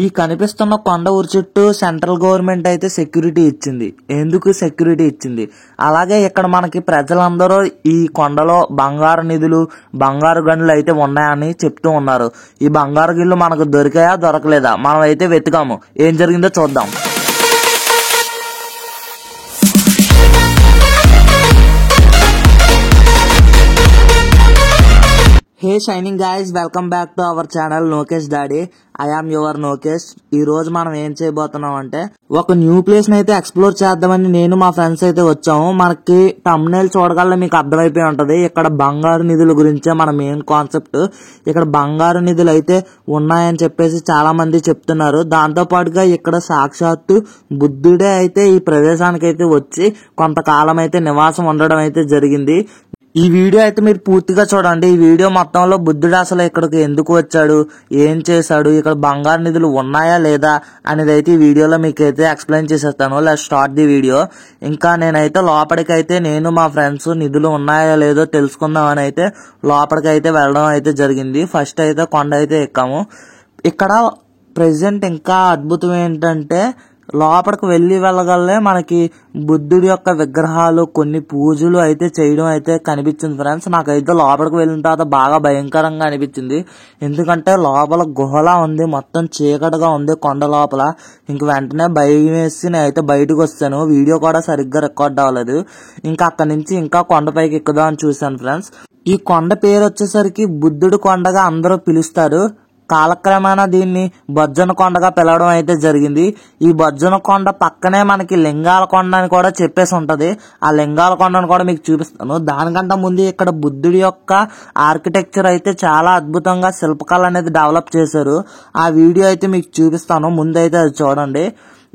ఈ కనిపిస్తున్న కొండ ఊరు చుట్టూ సెంట్రల్ గవర్నమెంట్ అయితే సెక్యూరిటీ ఇచ్చింది. ఎందుకు సెక్యూరిటీ ఇచ్చింది? అలాగే ఇక్కడ మనకి ప్రజలందరూ ఈ కొండలో బంగారు నిధులు, బంగారు గనులు అయితే ఉన్నాయని చెప్తూ ఉన్నారు. ఈ బంగారు గిళ్ళు మనకు దొరికాయా దొరకలేదా? మనం అయితే వెతికాము. ఏం జరిగిందో చూద్దాం. Hey shining guys, welcome back to our channel Nokesh daddy. I am your Nokesh. ఈ రోజు మనం ఏం చేయబోతున్నాం అంటే ఒక న్యూ ప్లేస్ ని అయితే ఎక్స్ప్లోర్ చేద్దామని నేను మా ఫ్రెండ్స్ అయితే వచ్చాము. మనకి thumbnail చూడగల మీకు అర్థమైపోయి ఉంటది. ఇక్కడ బంగారు నిధుల గురించే మన మెయిన్ కాన్సెప్ట్. ఇక్కడ బంగారు నిధులు అయితే ఉన్నాయని చెప్పేసి చాలా మంది చెప్తున్నారు. దాంతో పాటుగా ఇక్కడ సాక్షాత్తు బుద్ధుడే అయితే ఈ ప్రదేశానికి అయితే వచ్చి కొంతకాలం అయితే నివాసం ఉండడం అయితే జరిగింది. ఈ వీడియో అయితే మీరు పూర్తిగా చూడండి. ఈ వీడియో మొత్తంలో బుద్ధుడు అసలు ఇక్కడికి ఎందుకు వచ్చాడు, ఏం చేశాడు, ఇక్కడ బంగారు నిధులు ఉన్నాయా లేదా అనేది అయితే ఈ వీడియోలో మీకు అయితే ఎక్స్ప్లెయిన్ చేసేస్తాను. Let's start the video. ఇంకా నేనైతే లోపలికైతే నేను మా ఫ్రెండ్స్ నిధులు ఉన్నాయా లేదో తెలుసుకుందామని అయితే లోపలికైతే వెళ్ళడం అయితే జరిగింది. ఫస్ట్ అయితే కొండ అయితే ఎక్కాము. ఇక్కడ ప్రెసెంట్ ఇంకా అద్భుతం ఏంటంటే లోపలికి వెళ్ళగలే మనకి బుద్ధుడి యొక్క విగ్రహాలు, కొన్ని పూజలు అయితే చేయడం అయితే కనిపించింది ఫ్రెండ్స్. నాకైతే లోపలికి వెళ్ళిన తర్వాత బాగా భయంకరంగా అనిపించింది. ఎందుకంటే లోపల గుహలా ఉంది, మొత్తం చీకటిగా ఉంది కొండ లోపల. ఇంక వెంటనే భయం వేసి నేనైతే బయటకు వస్తాను. వీడియో కూడా సరిగ్గా రికార్డ్ అవ్వలేదు. ఇంకా అక్కడి నుంచి ఇంకా కొండపైకి ఎక్కుదాం అని చూశాను ఫ్రెండ్స్. ఈ కొండ పేరు వచ్చేసరికి బుద్ధుడి కొండగా అందరూ పిలుస్తారు. కాలక్రమేణా దీన్ని బొజ్జన కొండగా పిలవడం అయితే జరిగింది. ఈ బొజ్జన కొండ పక్కనే మనకి లింగాల కొండ అని కూడా చెప్పేసి ఉంటది. ఆ లింగాల కొండను కూడా మీకు చూపిస్తాను. దానికంటే ముందు ఇక్కడ బుద్ధుడి యొక్క ఆర్కిటెక్చర్ అయితే చాలా అద్భుతంగా శిల్పకళ అనేది డెవలప్ చేశారు. ఆ వీడియో అయితే మీకు చూపిస్తాను. ముందైతే అది చూడండి.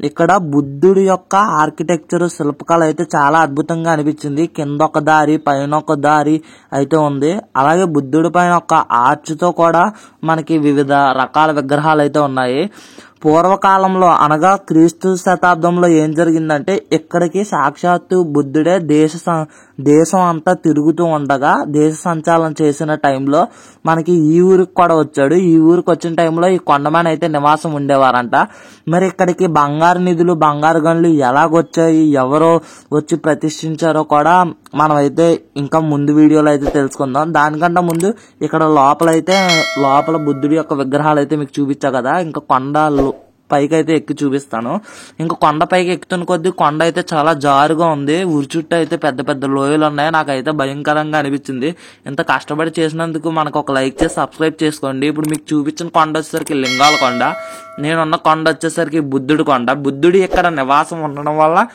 ఇక్కడ బుద్ధుడి యొక్క ఆర్కిటెక్చర్, శిల్పకళ అయితే చాలా అద్భుతంగా అనిపించింది. కింద ఒక దారి, పైన ఒక దారి అయితే ఉంది. అలాగే బుద్ధుడి పైన ఒక ఆర్చ్ తో కూడా మనకి వివిధ రకాల విగ్రహాలు అయితే ఉన్నాయి. పూర్వకాలంలో అనగా క్రీస్తు శతాబ్దంలో ఏం జరిగిందంటే ఇక్కడికి సాక్షాత్తు బుద్ధుడే దేశం అంతా తిరుగుతూ ఉండగా దేశ సంచాలనం చేసిన టైంలో మనకి ఈ ఊరికి కూడా వచ్చాడు. ఈ ఊరికి వచ్చిన టైంలో ఈ కొండమైన అయితే నివాసం ఉండేవారంట. మరి ఇక్కడికి బంగారు నిధులు, బంగారు గనులు ఎలాగొచ్చాయి, ఎవరో వచ్చి ప్రతిష్ఠించారో కూడా మనం అయితే ఇంకా ముందు వీడియోలో అయితే తెలుసుకుందాం. దానికంటే ముందు ఇక్కడ లోపల బుద్ధుడి యొక్క విగ్రహాలు అయితే మీకు చూపించా కదా, ఇంకా కొండలు పైకి అయితే ఎక్కి చూపిస్తాను. ఇంకా కొండ పైకి ఎక్కుతున్న కొద్దీ కొండ అయితే చాలా జారుగా ఉంది. ఊరి చుట్టూ అయితే పెద్ద పెద్ద లోయలు ఉన్నాయి. నాకైతే భయంకరంగా అనిపించింది. ఇంత కష్టపడి చేసినందుకు మనకు ఒక లైక్ చేసి సబ్స్క్రైబ్ చేసుకోండి. ఇప్పుడు మీకు చూపించిన కొండ వచ్చేసరికి లింగాల కొండ, నేనున్న కొండ వచ్చేసరికి బుద్ధుడి కొండ. బుద్ధుడి ఇక్కడ నివాసం ఉండడం వల్ల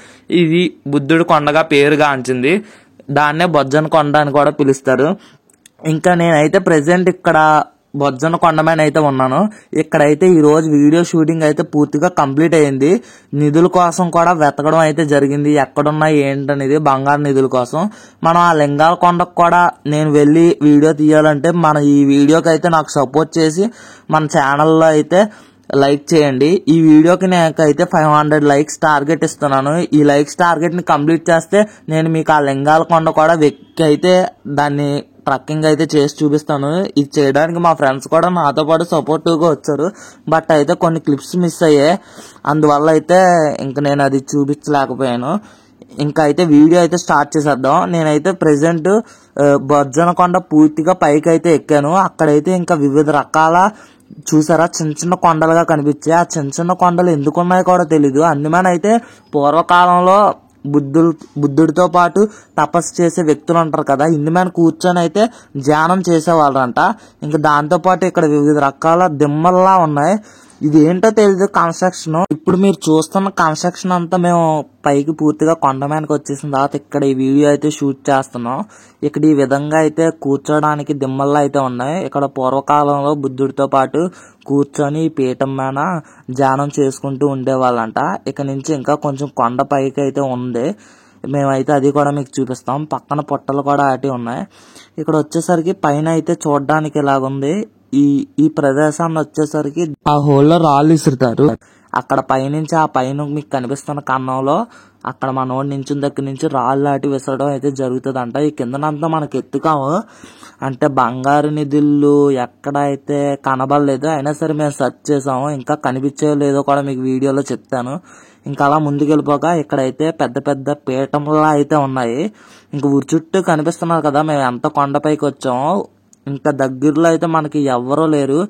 ఇది బుద్ధుడి కొండగా పేరుగాంచింది. దాన్నే బొజ్జన కొండ అని కూడా పిలుస్తారు. ఇంకా నేనైతే ప్రెసెంట్ ఇక్కడ బొజ్జన కొండమైన అయితే ఉన్నాను. ఇక్కడైతే ఈ రోజు వీడియో షూటింగ్ అయితే పూర్తిగా కంప్లీట్ అయ్యింది. నిధుల కోసం కూడా వెతకడం అయితే జరిగింది. ఎక్కడున్నాయి ఏంటనేది బంగారు నిధుల కోసం. మనం ఆ లింగాల కొండకు కూడా నేను వెళ్ళి వీడియో తీయాలంటే మన ఈ వీడియోకి అయితే నాకు సపోర్ట్ చేసి మన ఛానల్లో అయితే లైక్ చేయండి. ఈ వీడియోకి నాకైతే 500 లైక్స్ టార్గెట్ ఇస్తున్నాను. ఈ లైక్స్ టార్గెట్ ని కంప్లీట్ చేస్తే నేను మీకు ఆ లింగాల కొండ కూడా వెక్కి అయితే దాన్ని ట్రక్కింగ్ అయితే చేసి చూపిస్తాను. ఇది చేయడానికి మా ఫ్రెండ్స్ కూడా నాతో పాటు సపోర్టివ్ గా వచ్చారు. బట్ అయితే కొన్ని క్లిప్స్ మిస్ అయ్యాయి. అందువల్ల అయితే ఇంకా నేను అది చూపించలేకపోయాను. ఇంకా అయితే వీడియో అయితే స్టార్ట్ చేసేద్దాం. నేనైతే ప్రెసెంట్ బొజ్జన కొండ పూర్తిగా పైకి అయితే ఎక్కాను. అక్కడైతే ఇంకా వివిధ రకాల చూసారా చిన్న చిన్న కొండలుగా కనిపించాయి. ఆ చిన్న చిన్న కొండలు ఎందుకున్నాయో కూడా తెలీదు. అందుమేనైతే పూర్వకాలంలో బుద్ధుడితో పాటు తపస్సు చేసే వ్యక్తులు ఉంటారు కదా, ఇందు మీద కూర్చొని అయితే ధ్యానం చేసేవాళ్ళంట. ఇంకా దాంతో పాటు ఇక్కడ వివిధ రకాల దిమ్మల్లా ఉన్నాయి. ఇది ఏంటో తెలియదు కన్స్ట్రక్షన్. ఇప్పుడు మీరు చూస్తున్న కన్స్ట్రక్షన్ అంతా మేము పైకి పూర్తిగా కొండ మీదకి వచ్చేసిన తర్వాత ఇక్కడ ఈ వీడియో అయితే షూట్ చేస్తున్నాం. ఇక్కడ ఈ విధంగా అయితే కూర్చోడానికి దిమ్మల్లా అయితే ఉన్నాయి. ఇక్కడ పూర్వకాలంలో బుద్ధుడితో పాటు కూర్చొని పీఠం మీద ధ్యానం చేసుకుంటూ ఉండేవాళ్ళంట. ఇక నుంచి ఇంకా కొంచెం కొండ పైకి అయితే ఉంది. మేమైతే అది కూడా మీకు చూపిస్తాం. పక్కన పొట్టలు కూడా అటు ఉన్నాయి. ఇక్కడ వచ్చేసరికి పైన అయితే చూడడానికి ఇలాగుంది. ఈ ప్రదేశాన్ని వచ్చేసరికి ఆ హోల్లో రాళ్ళు ఇసురుతారు. అక్కడ పైనుంచి ఆ పైన మీకు కనిపిస్తున్న కన్నంలో అక్కడ మనోడు నించుని దగ్గర నుంచి రాళ్ళు లాంటి విసరడం అయితే జరుగుతుందంట. ఈ కిందనంతా మనకి ఎత్తుకాము, అంటే బంగారు నిధులు ఎక్కడైతే కనబడలేదు, అయినా సరే మేము సెర్చ్ చేసాము, ఇంకా కనిపించే లేదో కూడా మీకు వీడియోలో చెప్తాను. ఇంకా అలా ముందుకెళ్ళిపోక ఇక్కడైతే పెద్ద పెద్ద పీఠంలా అయితే ఉన్నాయి. ఇంకా ఊరి చుట్టూ కనిపిస్తున్నారు కదా, మేము ఎంత కొండపైకి వచ్చామో. ఇంకా దగ్గరలో అయితే మనకి ఎవ్వరూ లేరు.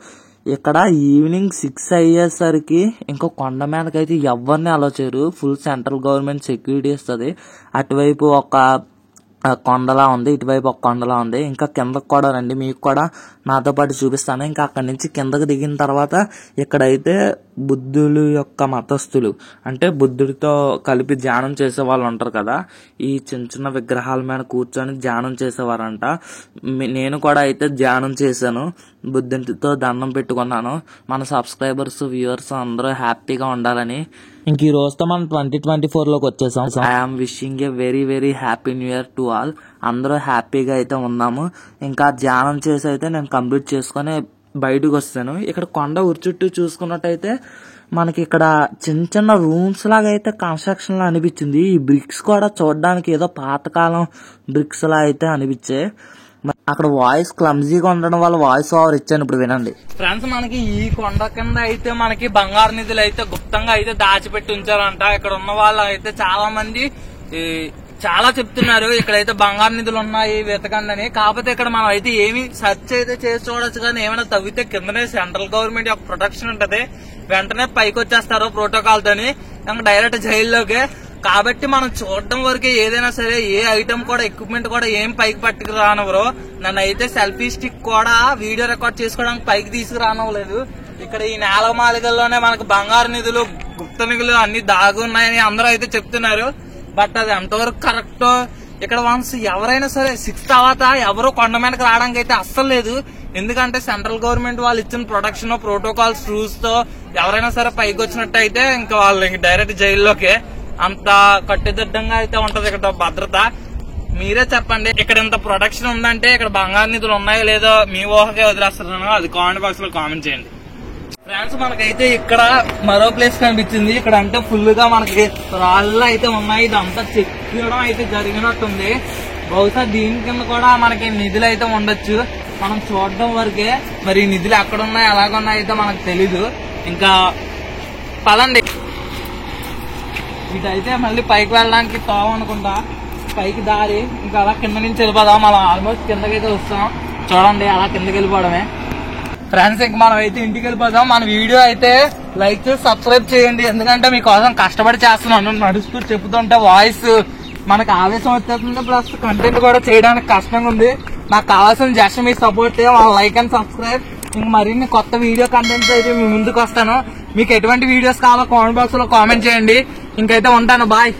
ఇక్కడ ఈవినింగ్ 6 అయ్యేసరికి ఇంకో కొండ మీదకైతే ఎవరిని అలో చేయరు. ఫుల్ సెంట్రల్ గవర్నమెంట్ సెక్యూరిటీ ఇస్తుంది. అటువైపు ఒక కొండలా ఉంది, ఇటువైపు ఒక కొండలా ఉంది. ఇంకా కిందకు కూడా రండి, మీకు కూడా నాతో పాటు చూపిస్తాను. ఇంకా అక్కడి నుంచి కిందకు దిగిన తర్వాత ఇక్కడైతే బుద్ధులు యొక్క మతస్థులు, అంటే బుద్ధుడితో కలిపి ధ్యానం చేసే వాళ్ళు ఉంటారు కదా, ఈ చిన్న చిన్న విగ్రహాల మీద కూర్చొని ధ్యానం చేసేవారంట. నేను కూడా అయితే ధ్యానం చేశాను, బుద్ధుడితో దండం పెట్టుకున్నాను. మన సబ్స్క్రైబర్స్ వ్యూవర్స్ అందరూ హ్యాపీగా ఉండాలని. ఇంక ఈ రోజుతో మనం 2024లోకి వచ్చేసాం. I'm wishing a very very happy new year to all. అందరూ హ్యాపీగా అయితే ఉన్నాము. ఇంకా ధ్యానం చేసి అయితే నేను కంప్లీట్ చేసుకొని బయటకు వస్తాను. ఇక్కడ కొండ ఉరి చుట్టూ చూసుకున్నట్టయితే మనకి ఇక్కడ చిన్న చిన్న రూమ్స్ లాగా అయితే కన్స్ట్రక్షన్ లా అనిపించింది. ఈ బ్రిక్స్ కూడా చూడడానికి ఏదో పాతకాలం బ్రిక్స్ లా అయితే అనిపించాయి. అక్కడ వాయిస్ క్లమ్జీగా ఉండడం వల్ల వాయిస్ ఓవర్ ఇచ్చాను, ఇప్పుడు వినండి. ఫ్రెండ్స్, మనకి ఈ కొండ కింద అయితే మనకి బంగారు నిధులు అయితే గుప్తంగా అయితే దాచిపెట్టి ఉంచారంట. ఇక్కడ ఉన్న వాళ్ళు అయితే చాలా మంది చాలా చెప్తున్నారు ఇక్కడైతే బంగారు నిధులు ఉన్నాయి వెతకండి అని. కాకపోతే ఇక్కడ మనం అయితే ఏమి సెర్చ్ అయితే చేసి చూడొచ్చు, కానీ ఏమైనా తవ్వితే కిందనే సెంట్రల్ గవర్నమెంట్ యొక్క ప్రొటెక్షన్ ఉంటది, వెంటనే పైకి వచ్చేస్తారు ప్రోటోకాల్ తోని, ఇంకా డైరెక్ట్ జైల్లోకే. కాబట్టి మనం చూడడం వరకే ఏదైనా సరే, ఏ ఐటమ్ కూడా ఎక్విప్మెంట్ కూడా ఏం పైకి పట్టుకు రానవరు. నన్ను అయితే సెల్ఫీ స్టిక్ కూడా వీడియో రికార్డ్ చేసుకోవడానికి పైకి తీసుకురానవలేదు. ఇక్కడ ఈ నేలమాలికల్లోనే మనకు బంగారు నిధులు గుప్త నిధులు అన్ని దాగున్నాయని అందరూ అయితే చెప్తున్నారు. బట్ అది ఎంతవరకు కరెక్టో, ఇక్కడ వన్స్ ఎవరైనా సరే 6 తర్వాత ఎవరు కొండ మీదకి రావడానికి అయితే అస్సలు లేదు. ఎందుకంటే సెంట్రల్ గవర్నమెంట్ వాళ్ళు ఇచ్చిన ప్రొటెక్షన్ ప్రోటోకాల్స్ రూల్స్ తో ఎవరైనా సరే పైకి వచ్చినట్టు అయితే ఇంకా వాళ్ళు డైరెక్ట్ జైల్లోకే. అంత కట్టుదిట్టంగా అయితే ఉంటది ఇక్కడ భద్రత. మీరే చెప్పండి, ఇక్కడ ఇంత ప్రొటెక్షన్ ఉందంటే ఇక్కడ బంగారు నిధులు ఉన్నాయో లేదో మీ ఊహకే వదిలేస్తున్నాను, అది కామెంట్ బాక్స్ లో కామెంట్ చేయండి. ఫ్రెండ్స్, మనకైతే ఇక్కడ మరో ప్లేస్ కనిపించింది. ఇక్కడ అంటే ఫుల్ గా మనకి రాళ్ళు అయితే ఉన్నాయి. ఇదంతా చెక్కడం అయితే జరిగినట్టుంది. బహుశా దీని కింద కూడా మనకి నిధులు అయితే ఉండొచ్చు, మనం చూడడం వరకే. మరి ఈ నిధులు ఎక్కడున్నాయి ఎలాగున్నాయి అయితే మనకు తెలీదు. ఇంకా పదండి, ఇదైతే మళ్ళీ పైకి వెళ్ళడానికి తోవ అనుకుంటా, పైకి దారి. ఇంకా అలా కింద నుంచి వెళ్ళిపోదాం. మనం ఆల్మోస్ట్ కిందకైతే వస్తాం, చూడండి అలా కిందకి వెళ్ళిపోవడమే. ఫ్రెండ్స్, ఇంక మనం అయితే ఇంటికి వెళ్ళిపోతాం. మన వీడియో అయితే లైక్ చేసి సబ్స్క్రైబ్ చేయండి, ఎందుకంటే మీకోసం కష్టపడి చేస్తున్నాను. నడుస్తూ చెప్తుంటే వాయిస్ మనకు ఆవేశం వచ్చేస్తుంది, ప్లస్ కంటెంట్ కూడా చేయడానికి కష్టంగా ఉంది. నాకు కావాల్సిన just me support, like and subscribe. ఇంక మరిన్ని కొత్త వీడియో కంటెంట్స్ అయితే మీ ముందుకు వస్తాను. మీకు ఎటువంటి వీడియోస్ కావాలో కామెంట్ బాక్స్ లో కామెంట్ చేయండి. ఇంకైతే ఉంటాను, బాయ్.